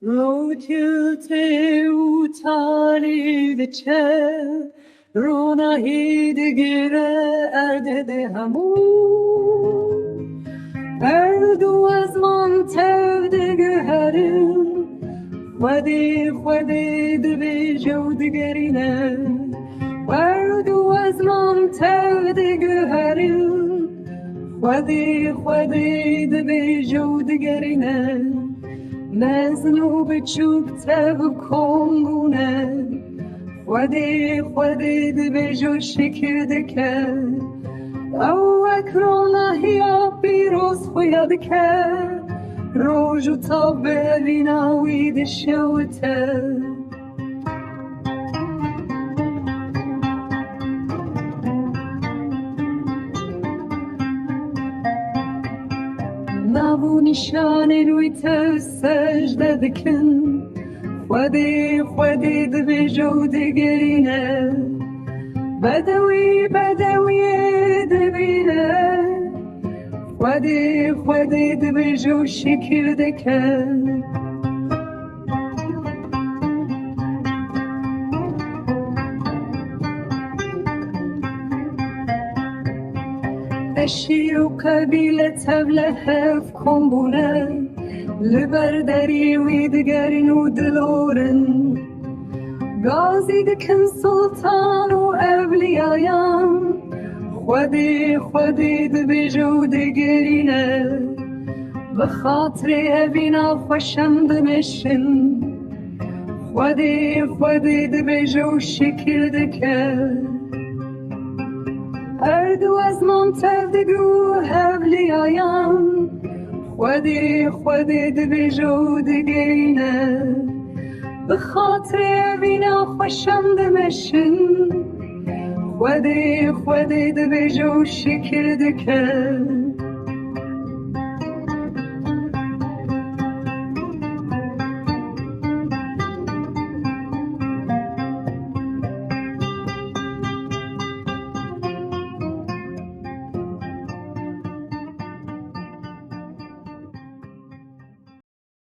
Låter uttalet kjær, Rona hidigere det hamon. Du az man tevdige Herren, Khwadi dbe jawdigerine. Du az man tevdige Herren, Khwadi dbe jawdigerine. مزنوب چوب تب کنگونه خودی به جو شکرده کرد او اکرانه یا بیروز خوید کرد روژو تا ببیناوید شوته نبو نشان روی تو سجده دکن خودی دبی جو دگرینه بدوی دبینه خودی دبی جو شکر دکن شیر و قبیله تبله هف کن بونه لبردری ویدگرین و دلورن گازی دکن سلطان و اولیایم خودی دبی جو دگرینه بخاطر اوینا خوشم دمشن خودی دبی جو شکر دکن دو از من تردگو هبلی آیم خودی دبی جو دگینه بخاطر بینا خوشم دمشن خودی دبی جو شکر دکن